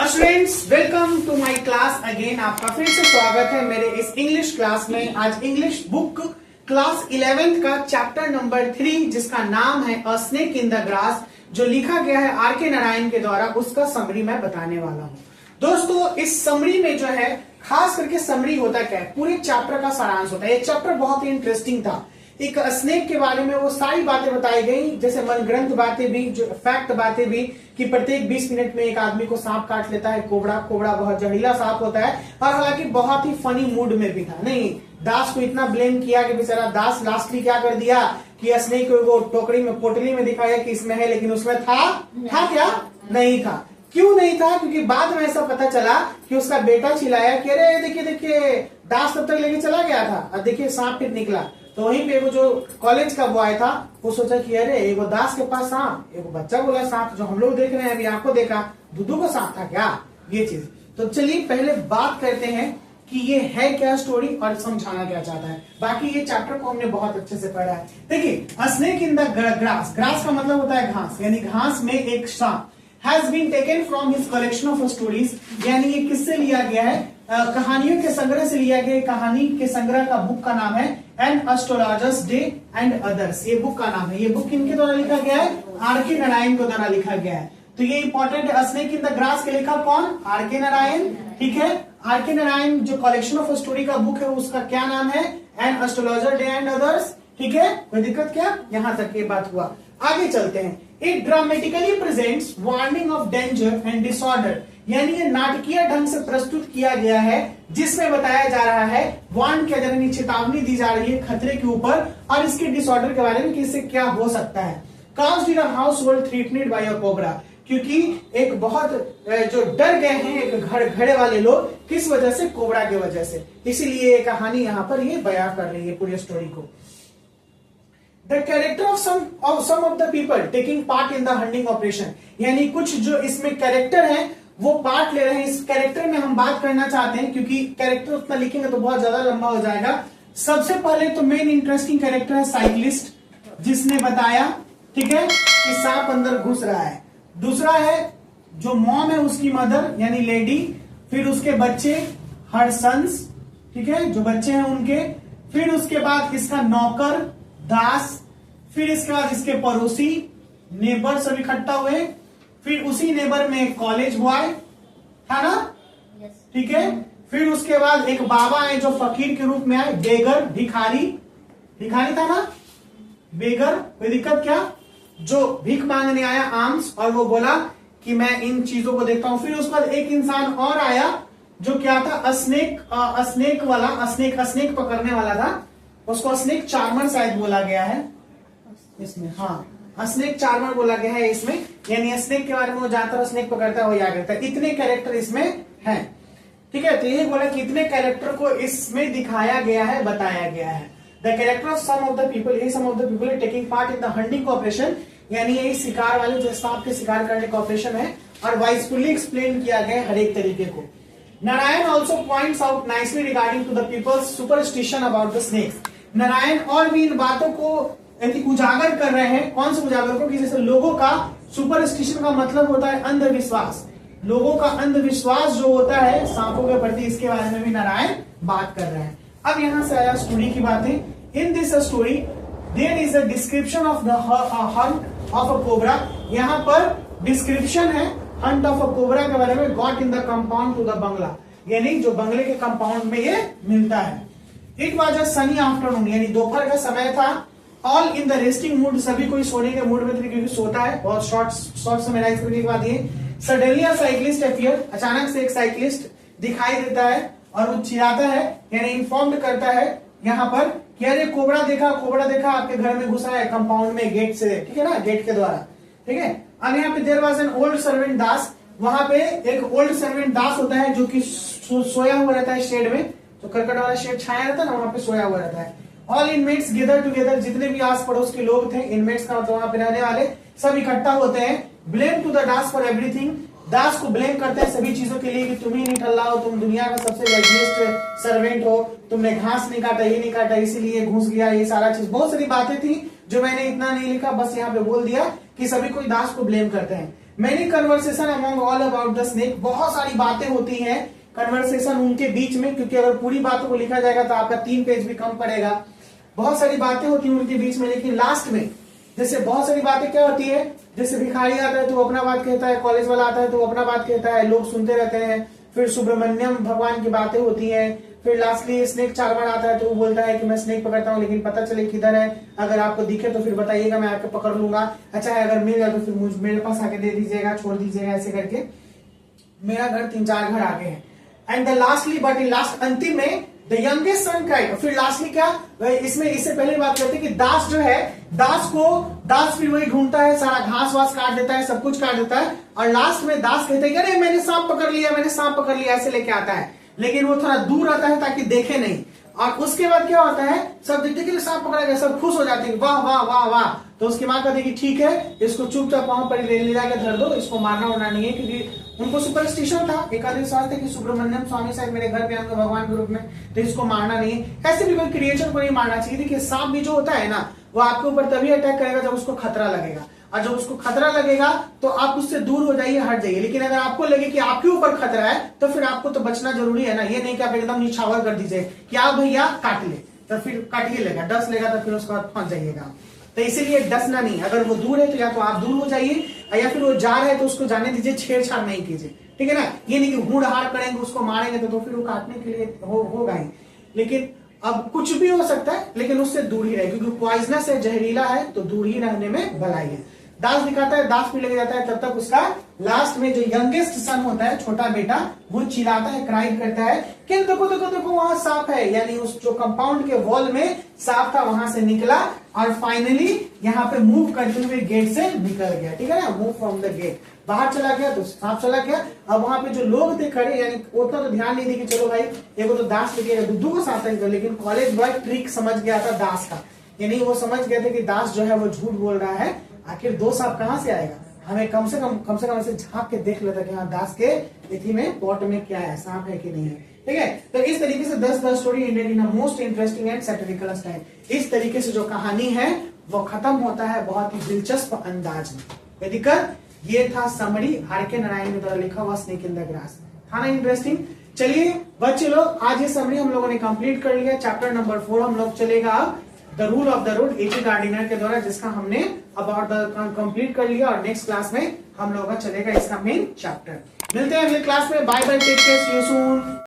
Students, welcome to my class again. आपका फिर से स्वागत है मेरे इस इंग्लिश क्लास में। आज इंग्लिश बुक क्लास 11th का चैप्टर नंबर 3 जिसका नाम है अ स्नेक इन द ग्रास, जो लिखा गया है आर.के. नारायण के द्वारा, उसका समरी मैं बताने वाला हूं। दोस्तों, इस समरी में जो है खास करके समरी होता क्या है, पूरे चैप्टर का सारांश होता है। ये चैप्टर बहुत ही इंटरेस्टिंग था। एक स्नेक के बारे में वो सारी बातें बताई गई, जैसे मनगढ़ंत बातें भी, जो फैक्ट बातें भी, कि प्रत्येक 20 मिनट में एक आदमी को सांप काट लेता है कोबरा। कोबरा बहुत जहरीला सांप होता है, और हालांकि बहुत ही फनी मूड में भी था। नहीं, दास को इतना ब्लेम किया कि बेचारा दास लास्टली क्या कर दिया कि स्नेक को वो टोकरी में पोटली में दिखाया कि इसमें है, लेकिन उसमें था क्या? नहीं था। क्यों नहीं था? क्योंकि बाद में ऐसा पता चला कि उसका बेटा चिल्लाया कि अरे देखिए देखिए, दास तब तक लेके चला गया था और देखिए सांप फिर निकला। तो वहीं पे वो जो कॉलेज का बॉय था वो सोचा कि अरे एगो दास के पास सांप, एगो बच्चा बोला सांप, जो हम लोग देख रहे हैं अभी आंखों देखा, दुदू को सांप था क्या? ये चीज। तो चलिए पहले बात करते हैं कि ये है क्या स्टोरी और समझाना क्या चाहता है। बाकी ये चैप्टर को हमने बहुत अच्छे से पढ़ा है। देखिए, अ snake in the grass, grass का मतलब होता है घास, यानी घास में एक सांप has been taken from his collection of stories, यानी ये किससे लिया गया है? कहानियों के संग्रह से लिया गया। कहानी के संग्रह का बुक का नाम है an astrologer's day and others. ये बुक का नाम है। ये बुक किनके द्वारा लिखा गया है? आर.के. नारायण के द्वारा लिखा गया है। तो ये इंपॉर्टेंट है। स्नेक इन द ग्रास के लेखक कौन? आर.के. नारायण। ठीक है, आर.के. नारायण जो कलेक्शन ऑफ स्टोरी का बुक है उसका क्या नाम है? An astrologer day and others. ठीक है, कोई दिक्कत क्या? यहां तक ये बात हुआ। आगे चलते हैं। It dramatically presents warning of danger and disorder, यानी ये नाटकीय ढंग से प्रस्तुत किया गया है, जिसमें बताया जा रहा है, वार्न किया जा रहा है, चेतावनी दी जा रही है खतरे के ऊपर और इसके डिसऑर्डर के बारे में कि इससे क्या हो सकता है। Cause in a household threatened by a cobra, क्योंकि एक बहुत जो डर गए हैं एक घड़े वाले लोग, किस वजह से? कोबरा की वजह से। इसीलिए ये कहानी यहाँ पर ये बयां कर रही है पूरी स्टोरी को। The character of some of the people taking part in the hunting operation, यानी कुछ जो इसमें कैरेक्टर हैं वो पार्ट ले रहे हैं। इस कैरेक्टर में हम बात करना चाहते हैं, क्योंकि कैरेक्टर उतना लिखेंगे तो बहुत ज्यादा लंबा हो जाएगा। सबसे पहले तो मेन इंटरेस्टिंग कैरेक्टर है साइकिलिस्ट, जिसने बताया, ठीक है, कि सांप अंदर घुस रहा है। दूसरा है जो मॉम है, उसकी मदर यानी लेडी, फिर उसके बच्चे हर सन्स, ठीक है, जो बच्चे हैं उनके, फिर उसके बाद इसका नौकर दास, फिर इसके बाद इसके पड़ोसी नेबर सब इकट्ठा हुए, फिर उसी नेबर में कॉलेज बॉय था ना, ठीक है, फिर उसके बाद एक बाबा है जो फकीर के रूप में आए, बेगर, भिखारी था ना, बेगर, कोई दिक्कत क्या? जो भीख मांगने आया आर्म्स, और वो बोला कि मैं इन चीजों को देखता हूं। फिर उसके बाद एक इंसान और आया जो क्या था? स्नेक स्नेक पकड़ने वाला था, उसको स्नेक चार्मर शायद बोला गया है इसमें। हाँ, स्नेक चार्मर बोला गया है इसमें, यानी स्नेक के बारे में वो जानता है, स्नेक पकड़ता है, वो याद रहता है। इतने कैरेक्टर इसमें हैं, ठीक है। तो ये बोला कि इतने कैरेक्टर को इसमें दिखाया गया है, बताया गया है। The character of some of the people taking part in the hunting operation, यानी यही शिकार वाले जो सांप के शिकार करने का ऑपरेशन है, और वाइसफुली एक्सप्लेन किया गया हर एक तरीके को। Narayan also points out nicely regarding to the people's superstition about the snakes. Narayan और भी इन बातों को उजागर कर रहे हैं। कौन से उजागर को? कि जैसे लोगों का सुपरस्टिशन का मतलब होता है अंधविश्वास, लोगों का अंधविश्वास जो होता है सांपों के प्रति, इसके बारे में भी नारायण बात कर रहे हैं। अब यहां से आया स्टोरी की बातें। In this story there is a description of the hunt of a cobra. यहाँ पर डिस्क्रिप्शन है हंट ऑफ अ कोबरा के बारे में। Got in the compound to the bungalow, यानी जो बंगले के कंपाउंड में ये मिलता है। It was a sunny afternoon, यानी दोपहर का समय था। All in the resting mood, सभी कोई सोने के मूड में थे, क्योंकि सोता है बहुत शॉर्ट समराइज करने के बाद। ये सडनली अ साइकिलिस्ट अपीयर, अचानक से एक साइकिलिस्ट दिखाई देता है और वो चिल्लाता है, यानी इन्फॉर्म करता है यहाँ पर कि अरे कोबरा देखा आपके घर में घुसा है कंपाउंड में, गेट से, ठीक है ना, गेट के द्वारा, ठीक है। अब यहाँ पे there was an old servant Das, वहां पे एक ओल्ड सर्वेंट दास होता है जो कि सोया हुआ रहता है शेड में, जो करकट वाला शेड छाया रहता है ना, वहां पे सोया हुआ रहता है। ऑल इनमेट्स गेदर टुगेदर, जितने भी आस पड़ोस के लोग थे, इनमेट्स का मतलब वहां पे रहने वाले, सब इकट्ठा होते हैं। Blame to the Das for everything, Das को ब्लेम करते हैं सभी चीजों के लिए कि तुम ही नहीं टल्ला हो, तुम दुनिया का सबसे लेजीएस्ट सर्वेंट हो, तुमने घास नहीं काटा, ये नहीं काटा, इसीलिए घुस गया, ये सारा चीज, बहुत सारी बातें थी जो मैंने इतना नहीं लिखा, बस यहाँ पे बोल दिया कि सभी कोई दास को ब्लेम करते हैं। Many conversation among all about the snake, बहुत सारी बातें होती हैं कन्वर्सेशन उनके बीच में, क्योंकि अगर पूरी बातों को लिखा जाएगा तो आपका 3 पेज भी कम पड़ेगा। बहुत सारी बातें होती हैं उनके बीच में, लेकिन लास्ट में जैसे बहुत सारी बातें क्या होती है, जैसे भिखारी आता है तो वो अपना बात कहता है, कॉलेज वाला आता है तो वो अपना बात कहता है, लोग सुनते रहते हैं। फिर सुब्रमण्यम भगवान की बातें होती हैं। फिर लास्टली स्नेक 4 बार आता है तो वो बोलता है कि मैं स्नेक पकड़ता हूँ, लेकिन पता चले किधर है, अगर आपको दिखे तो फिर बताइएगा, मैं आके पकड़ लूंगा। अच्छा है, अगर मिल जाए तो फिर मेरे पास आके दे दीजिएगा, छोड़ दीजिएगा, ऐसे करके मेरा घर 3-4 घर आगे है। And the lastly but in last, अंतिम में द यंगेस्ट सन क्राइड। फिर लास्टली क्या, इसमें इससे पहले बात करते हैं कि दास जो है, दास फिर वही ढूंढता है, सारा घास वास काट देता है, सब कुछ काट देता है, और लास्ट में दास कहते हैं अरे मैंने सांप पकड़ लिया, मैंने सांप पकड़ लिया, ऐसे लेके आता है, लेकिन वो थोड़ा दूर आता है ताकि देखे नहीं। और उसके बाद क्या होता है, सब देखते कि सांप पकड़ा गया, सब खुश हो जाते हैं, वाह वाह वाह वाह। तो उसकी माँ कहती कि ठीक है, इसको चुपचाप वहां पर ले जाकर धर दो, इसको मारना उड़ना नहीं है, क्योंकि उनको सुपरस्टिशन था, एक आदमी विश्वास था कि सुब्रमण्यम स्वामी साहब मेरे घर पे आएंगे भगवान के रूप में, तो इसको मारना नहीं है। ऐसे भी कोई क्रिएचर को नहीं मारना चाहिए। देखिए सांप भी जो होता है ना, वो आपके ऊपर तभी अटैक करेगा जब उसको खतरा लगेगा, और जब उसको खतरा लगेगा तो आप उससे दूर हो जाइए, हट जाइए। लेकिन अगर आपको लगे कि आपके ऊपर खतरा है तो फिर आपको तो बचना जरूरी है ना। ये नहीं कि आप एकदम निछावर कर दीजिए कि आप भैया काट ले, तो फिर काटिए लेगा, डस लेगा तो फिर उसके बाद फंस जाइएगा। तो इसीलिए डसना नहीं, अगर वो दूर है तो या तो आप दूर हो जाइए, या फिर वो जा रहा है तो उसको जाने दीजिए, छेड़छाड़ नहीं कीजिए, ठीक है ना। ये नहीं कि हुड़ हाड़ करेंगे, उसको मारेंगे तो फिर वो काटने के लिए होगा ही। लेकिन अब कुछ भी हो सकता है, लेकिन उससे दूर ही रहे, क्योंकि पॉइजनस है, जहरीला है, तो दूर ही रहने में भलाई है। दास दिखाता है, दास भी लेके जाता है, तब तक उसका लास्ट में जो यंगेस्ट सन होता है, छोटा बेटा, वो चिल्लाता है, क्राइम करता है कि देखो देखो देखो वहां सांप है, यानी उस जो कंपाउंड के वॉल में सांप था, वहां से निकला और फाइनली यहाँ पे मूव करते हुए गेट से निकल गया, ठीक है ना, मूव फ्रॉम द गेट, बाहर चला गया तो सांप चला गया। अब वहां पे जो लोग थे खड़े, यानी उतना तो ध्यान नहीं दी कि चलो भाई एगो तो दास लेके दुद्धू को सांप निकल, लेकिन कॉलेज बॉय ट्रिक समझ गया था दास का, यानी वो समझ गए थे कि दास जो है वो झूठ बोल रहा है, आखिर 2 सांप कहां से आएगा, हमें कम से कम ऐसे झांक के देख लेता कि हाँ दास के तिथि में पॉट में क्या है, सांप है कि नहीं है, ठीक है। तो इस तरीके से 10 story ended in a most interesting and satirical style. इस तरीके से जो कहानी है वो खत्म होता है बहुत ही दिलचस्प अंदाज में। वेदिकर, ये था समरी आर.के. नारायण द्वारा लिखा हुआ स्नेक इन द ग्रास, था ना इंटरेस्टिंग। चलिए बच्चे लोग, आज ये समरी हम लोगों ने कंप्लीट कर लिया। चैप्टर नंबर 4 हम लोग चलेगा the rule of the road ए.टी. Gardiner के द्वारा, जिसका हमने अबाउट द कंप्लीट कर लिया, और नेक्स्ट क्लास में हम लोगों का चलेगा इसका मेन चैप्टर। मिलते हैं अगले क्लास में, bye bye, take care, see you soon.